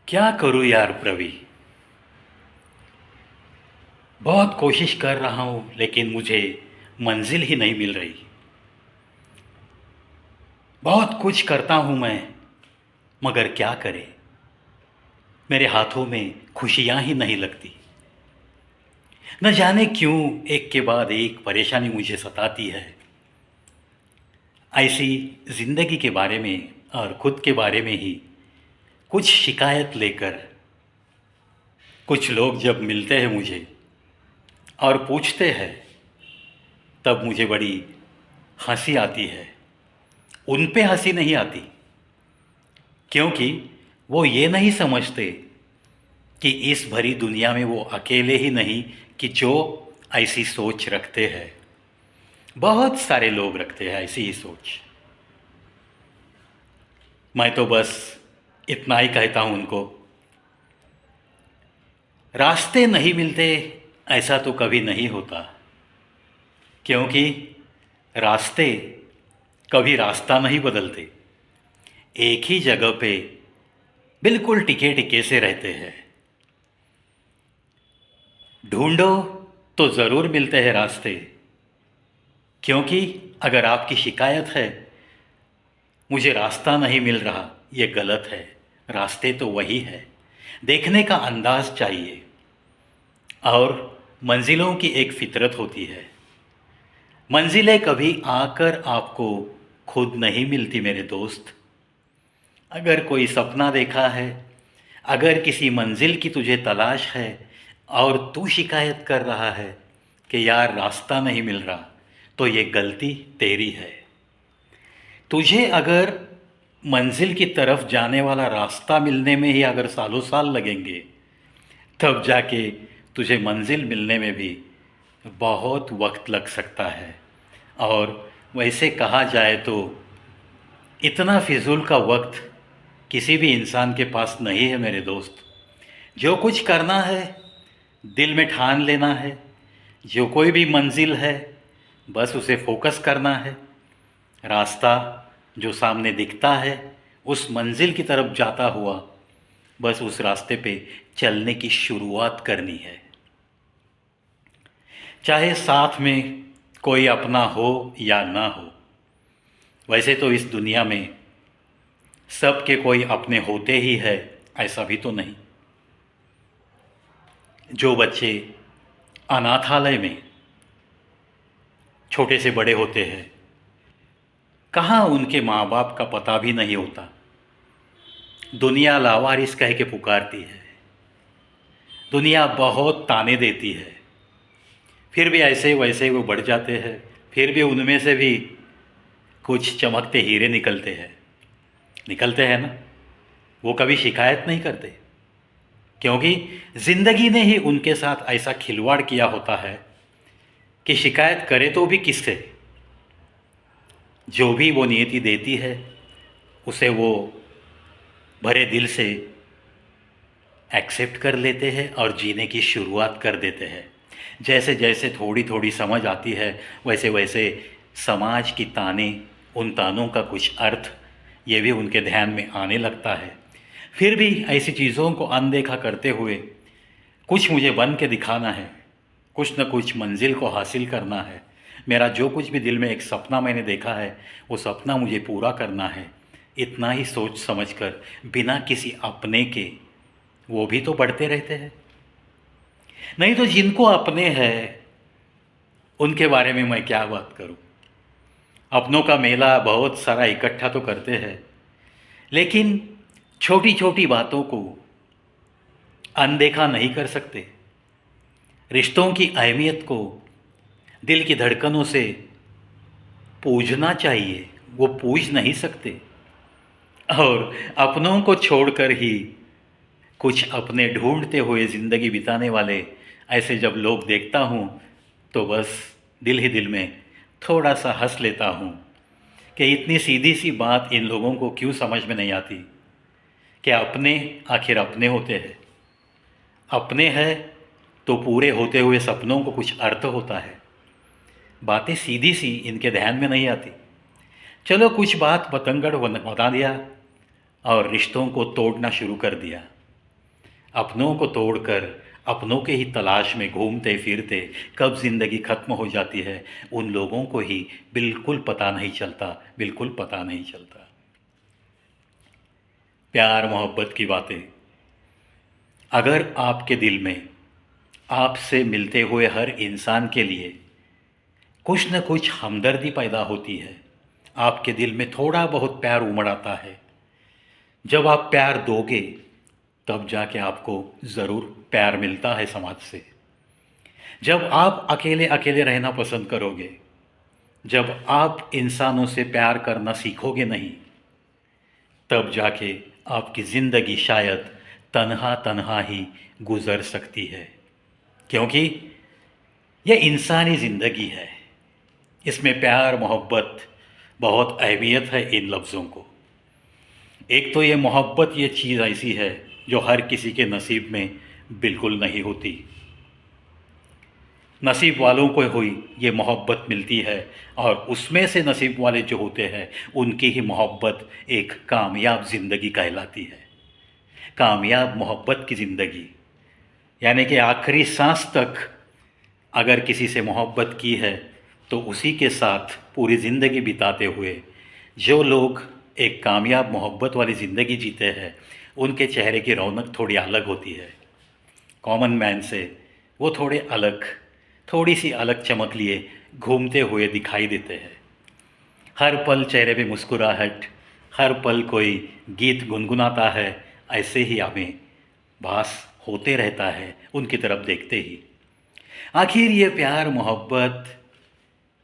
क्या करूं यार प्रवी। बहुत कोशिश कर रहा हूं लेकिन मुझे मंजिल ही नहीं मिल रही। बहुत कुछ करता हूं मैं, मगर क्या करे, मेरे हाथों में खुशियां ही नहीं लगती। न जाने क्यों एक के बाद एक परेशानी मुझे सताती है। ऐसी जिंदगी के बारे में और खुद के बारे में ही कुछ शिकायत लेकर कुछ लोग जब मिलते हैं मुझे और पूछते हैं, तब मुझे बड़ी हंसी आती है। उन पे हंसी नहीं आती, क्योंकि वो ये नहीं समझते कि इस भरी दुनिया में वो अकेले ही नहीं कि जो ऐसी सोच रखते हैं। बहुत सारे लोग रखते हैं ऐसी ही सोच। मैं तो बस इतना ही कहता हूं उनको, रास्ते नहीं मिलते ऐसा तो कभी नहीं होता, क्योंकि रास्ते कभी रास्ता नहीं बदलते, एक ही जगह पे बिल्कुल टिके टिके से रहते हैं। ढूंढो तो ज़रूर मिलते हैं रास्ते, क्योंकि अगर आपकी शिकायत है मुझे रास्ता नहीं मिल रहा, ये गलत है। रास्ते तो वही है, देखने का अंदाज चाहिए। और मंजिलों की एक फितरत होती है। मंजिलें कभी आकर आपको खुद नहीं मिलती मेरे दोस्त। अगर कोई सपना देखा है, अगर किसी मंजिल की तुझे तलाश है और तू शिकायत कर रहा है कि यार रास्ता नहीं मिल रहा, तो ये गलती तेरी है। तुझे अगर मंजिल की तरफ जाने वाला रास्ता मिलने में ही अगर सालों साल लगेंगे, तब जाके तुझे मंजिल मिलने में भी बहुत वक्त लग सकता है। और वैसे कहा जाए तो इतना फिजूल का वक्त किसी भी इंसान के पास नहीं है मेरे दोस्त। जो कुछ करना है दिल में ठान लेना है, जो कोई भी मंजिल है बस उसे फोकस करना है। रास्ता जो सामने दिखता है उस मंजिल की तरफ जाता हुआ बस उस रास्ते पे चलने की शुरुआत करनी है। चाहे साथ में कोई अपना हो या ना हो। वैसे तो इस दुनिया में सबके कोई अपने होते ही है, ऐसा भी तो नहीं। जो बच्चे अनाथालय में छोटे से बड़े होते हैं, कहाँ उनके माँ बाप का पता भी नहीं होता। दुनिया लावारिस कह के पुकारती है, दुनिया बहुत ताने देती है, फिर भी ऐसे वैसे वो बढ़ जाते हैं। फिर भी उनमें से भी कुछ चमकते हीरे निकलते हैं ना। वो कभी शिकायत नहीं करते, क्योंकि ज़िंदगी ने ही उनके साथ ऐसा खिलवाड़ किया होता है कि शिकायत करे तो भी किससे। जो भी वो नियति देती है उसे वो भरे दिल से एक्सेप्ट कर लेते हैं और जीने की शुरुआत कर देते हैं। जैसे जैसे थोड़ी थोड़ी समझ आती है वैसे वैसे समाज की ताने, उन तानों का कुछ अर्थ ये भी उनके ध्यान में आने लगता है। फिर भी ऐसी चीज़ों को अनदेखा करते हुए कुछ मुझे बन के दिखाना है, कुछ न कुछ मंजिल को हासिल करना है। मेरा जो कुछ भी दिल में एक सपना मैंने देखा है वो सपना मुझे पूरा करना है। इतना ही सोच समझकर बिना किसी अपने के वो भी तो बढ़ते रहते हैं। नहीं तो जिनको अपने हैं उनके बारे में मैं क्या बात करूं। अपनों का मेला बहुत सारा इकट्ठा तो करते हैं, लेकिन छोटी छोटी बातों को अनदेखा नहीं कर सकते। रिश्तों की अहमियत को दिल की धड़कनों से पूजना चाहिए, वो पूज नहीं सकते। और अपनों को छोड़कर ही कुछ अपने ढूंढते हुए ज़िंदगी बिताने वाले ऐसे जब लोग देखता हूँ तो बस दिल ही दिल में थोड़ा सा हंस लेता हूँ कि इतनी सीधी सी बात इन लोगों को क्यों समझ में नहीं आती कि अपने आखिर अपने होते हैं। अपने हैं तो पूरे होते हुए सपनों को कुछ अर्थ होता है। बातें सीधी सी इनके ध्यान में नहीं आती। चलो कुछ बात बतंगड़ बता दिया और रिश्तों को तोड़ना शुरू कर दिया। अपनों को तोड़कर अपनों के ही तलाश में घूमते फिरते कब ज़िंदगी ख़त्म हो जाती है, उन लोगों को ही बिल्कुल पता नहीं चलता, बिल्कुल पता नहीं चलता। प्यार मोहब्बत की बातें, अगर आपके दिल में आपसे मिलते हुए हर इंसान के लिए कुछ न कुछ हमदर्दी पैदा होती है, आपके दिल में थोड़ा बहुत प्यार उमड़ आता है, जब आप प्यार दोगे तब जाके आपको ज़रूर प्यार मिलता है समाज से। जब आप अकेले अकेले रहना पसंद करोगे, जब आप इंसानों से प्यार करना सीखोगे नहीं, तब जाके आपकी ज़िंदगी शायद तन्हा तन्हा ही गुज़र सकती है। क्योंकि यह इंसानी ज़िंदगी है, इसमें प्यार मोहब्बत बहुत अहमियत है इन लफ्ज़ों को। एक तो ये मोहब्बत ये चीज़ ऐसी है जो हर किसी के नसीब में बिल्कुल नहीं होती। नसीब वालों को हुई ये मोहब्बत मिलती है, और उसमें से नसीब वाले जो होते हैं उनकी ही मोहब्बत एक कामयाब ज़िंदगी कहलाती है। कामयाब मोहब्बत की ज़िंदगी यानी कि आखिरी सांस तक अगर किसी से मोहब्बत की है तो उसी के साथ पूरी ज़िंदगी बिताते हुए जो लोग एक कामयाब मोहब्बत वाली ज़िंदगी जीते हैं, उनके चेहरे की रौनक थोड़ी अलग होती है। कॉमन मैन से वो थोड़े अलग, थोड़ी सी अलग चमक लिए घूमते हुए दिखाई देते हैं। हर पल चेहरे पे मुस्कुराहट, हर पल कोई गीत गुनगुनाता है, ऐसे ही हमें भास होते रहता है उनकी तरफ देखते ही। आखिर ये प्यार मोहब्बत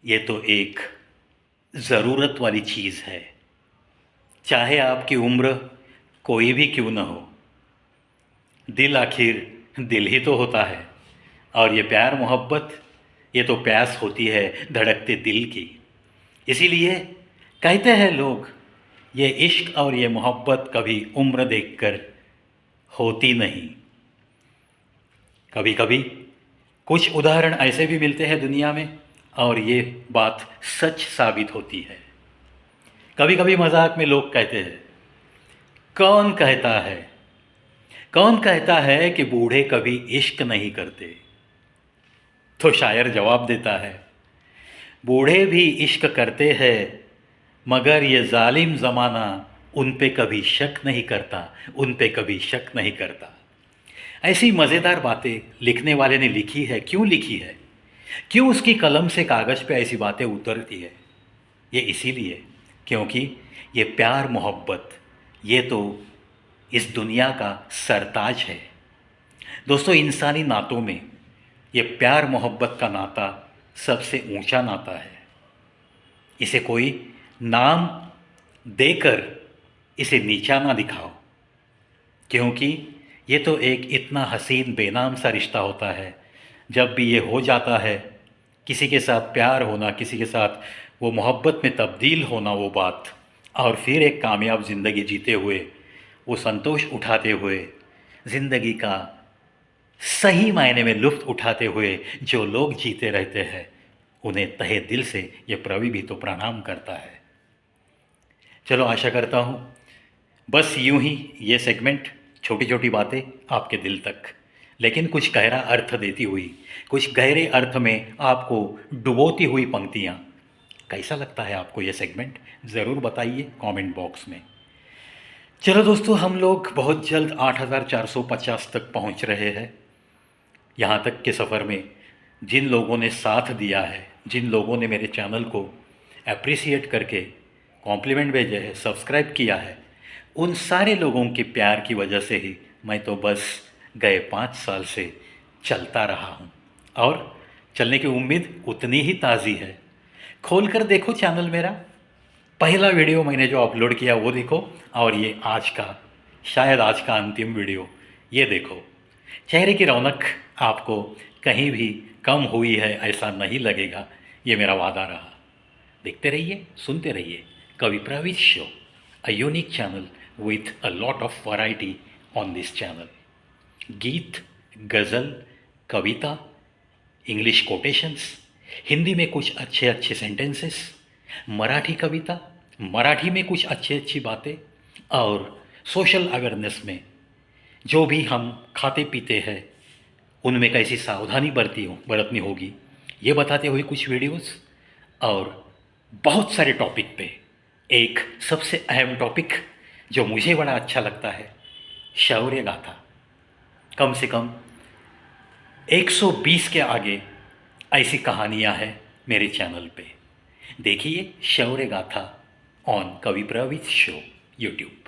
ये तो एक ज़रूरत वाली चीज़ है, चाहे आपकी उम्र कोई भी क्यों न हो। दिल आखिर दिल ही तो होता है, और ये प्यार मोहब्बत ये तो प्यास होती है धड़कते दिल की। इसीलिए कहते हैं लोग, ये इश्क और ये मोहब्बत कभी उम्र देखकर होती नहीं। कभी कभी कुछ उदाहरण ऐसे भी मिलते हैं दुनिया में, और ये बात सच साबित होती है। कभी कभी मजाक में लोग कहते हैं, कौन कहता है, कौन कहता है कि बूढ़े कभी इश्क नहीं करते। तो शायर जवाब देता है, बूढ़े भी इश्क करते हैं, मगर ये जालिम ज़माना उन पे कभी शक नहीं करता, उन पे कभी शक नहीं करता। ऐसी मज़ेदार बातें लिखने वाले ने लिखी है। क्यों लिखी है, क्यों उसकी कलम से कागज़ पे ऐसी बातें उतरती है? ये इसीलिए क्योंकि ये प्यार मोहब्बत ये तो इस दुनिया का सरताज है। दोस्तों, इंसानी नातों में ये प्यार मोहब्बत का नाता सबसे ऊंचा नाता है। इसे कोई नाम देकर इसे नीचा ना दिखाओ, क्योंकि ये तो एक इतना हसीन बेनाम सा रिश्ता होता है। जब भी ये हो जाता है, किसी के साथ प्यार होना, किसी के साथ वो मोहब्बत में तब्दील होना वो बात, और फिर एक कामयाब ज़िंदगी जीते हुए, वो संतोष उठाते हुए, ज़िंदगी का सही मायने में लुत्फ़ उठाते हुए जो लोग जीते रहते हैं, उन्हें तहे दिल से ये प्रवी भी तो प्रणाम करता है। चलो, आशा करता हूँ बस यूं ही ये सेगमेंट, छोटी छोटी बातें आपके दिल तक, लेकिन कुछ गहरा अर्थ देती हुई, कुछ गहरे अर्थ में आपको डुबोती हुई पंक्तियाँ, कैसा लगता है आपको ये सेगमेंट? ज़रूर बताइए कमेंट बॉक्स में। चलो दोस्तों, हम लोग बहुत जल्द 8450 तक पहुंच रहे हैं। यहाँ तक के सफ़र में जिन लोगों ने साथ दिया है, जिन लोगों ने मेरे चैनल को अप्रिसिएट करके कॉम्प्लीमेंट भेजे हैं, सब्सक्राइब किया है, उन सारे लोगों के प्यार की वजह से ही मैं तो बस गए 5 साल से चलता रहा हूँ, और चलने की उम्मीद उतनी ही ताज़ी है। खोल कर देखो चैनल मेरा, पहला वीडियो मैंने जो अपलोड किया वो देखो, और ये आज का, शायद आज का अंतिम वीडियो, ये देखो। चेहरे की रौनक आपको कहीं भी कम हुई है ऐसा नहीं लगेगा, ये मेरा वादा रहा। देखते रहिए, सुनते रहिए कवि प्रवीत show, a unique channel with a lot of variety on this channel. गीत, गज़ल, कविता, इंग्लिश कोटेशंस, हिंदी में कुछ अच्छे अच्छे सेंटेंसेस, मराठी कविता, मराठी में कुछ अच्छी अच्छी बातें, और सोशल अवेयरनेस में जो भी हम खाते पीते हैं उनमें कैसी सावधानी बरतनी होगी, ये बताते हुए कुछ वीडियोस, और बहुत सारे टॉपिक पे एक सबसे अहम टॉपिक जो मुझे बड़ा अच्छा लगता है, शौर्य गाथा। कम से कम 120 के आगे ऐसी कहानियां हैं मेरे चैनल पे। देखिए शौर्य गाथा ऑन कवि प्रवीत शो यूट्यूब।